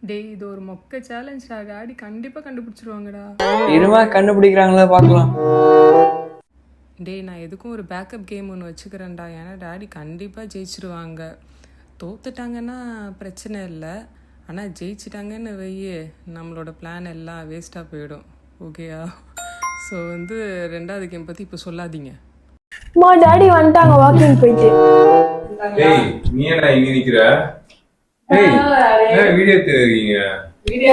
டேய் இது ஒரு மொக்க சேலஞ்ச்டா. டாடி கண்டிப்பா கண்டுபிடிச்சிருவாங்கடா. இருமா கண்டுபிடிக்கிறாங்களா பார்க்கலாம். டேய் நான் எதுக்கும் ஒரு பேக்கப் கேம் ஒன்று வச்சுக்கிறேன்டா. ஏன்னா டாடி கண்டிப்பாக ஜெயிச்சிருவாங்க. தோத்துட்டாங்கன்னா பிரச்சனை இல்லை, ஆனால் ஜெயிச்சிட்டாங்கன்னு வையே நம்மளோட பிளான் எல்லாம் வேஸ்ட்டாக போயிடும். ஓகேயா? ஸோ ரெண்டாவது கேம் பற்றி இப்போ சொல்லாதீங்க. மா டாடி வந்துட்டாங்க வாக்கிங் போயிட்டு. ஏய் நீ என்ன இங்க நிக்கிற? ஏய் என்ன வீடியோ எடுத்துறீங்க?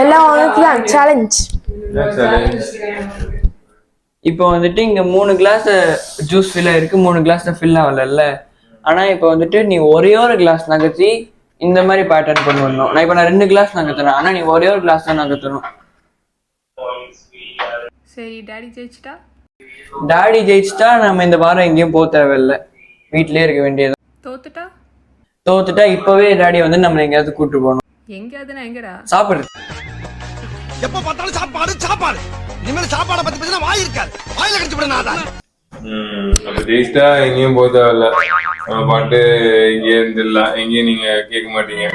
எல்லாம் உங்களுக்கு தான் சேலஞ்ச். என்ன சேலஞ்ச்? இப்போ இங்க 3 கிளாஸ் ஜூஸ் ஃபில் ஆயிருக்கு, 3 கிளாஸ் ஃபில் ஆகல. ஆனா இப்போ நீ ஒரே ஒரு கிளாஸ் நகர்த்தி இந்த மாதிரி பேட்டர்ன் கொண்டு வரணும். நான் இப்போ 2 கிளாஸ் நகர்த்துறேன், ஆனா நீ ஒரே ஒரு கிளாஸ் தான் நகர்த்தணும். சரி டாடி ஜெயிச்சிட்டா? டாடி ஜெயிச்சிட்டா நம்ம இந்த வாரம் எங்கேயும் போக தேவையில்லை, வீட்லயே இருக்க வேண்டியது. தோத்துட்டா? தோத்துட்டா இப்பவே டாடி நம்ம எங்கேயாவது கூட்டு போகணும். எங்கேயாவதுனா எங்கடா? சாப்பிடுறது. எப்ப பார்த்தாலும் சாப்பாடு சாப்பாடு. இனிமேல் சாப்பாடை பத்தி பேசினா வாய் இருக்காது, வாயில கடிச்சு விட நாதா. அப்ப ஜெயிச்சிட்டா எங்கேயும் போக தேவையில்ல, நம்ம பாட்டு இங்கே இருந்துடலாம். எங்கேயும் நீங்க கேட்க மாட்டீங்க.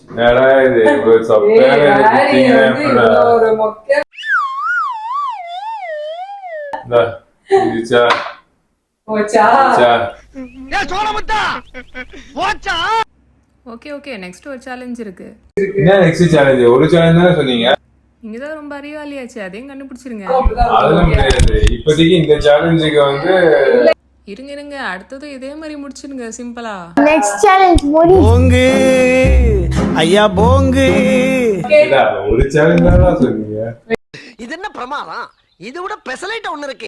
என்னடா இது ஒரு சப்பையான ஓகே ஓகே நெக்ஸ்ட் ஒரு சேலஞ்ச் இருக்கு. என்ன நெக்ஸ்ட் சேலஞ்ச்? ஒரு சேலஞ்ச் தானே சொன்னீங்க. நீங்க தான் ரொம்ப அறிவாளியாச்சு, அதையும் கண்டுபிடிச்சிருங்க. அதெல்லாம் முடியாது. இப்போதைக்கு இந்த சேலஞ்சுக்கு இருங்க அடுத்ததும் இதே மாதிரி முடிச்சிருங்க சிம்பிளா. நெக்ஸ்ட் சேலஞ்ச் மோடி போங்கு ஐயா போங்கு. ஒரு சேலஞ்ச் தான் சொன்னீங்க. இது என்ன பிரமாதம்? இது விட பெசலைட் ஒண்ணு இருக்கு.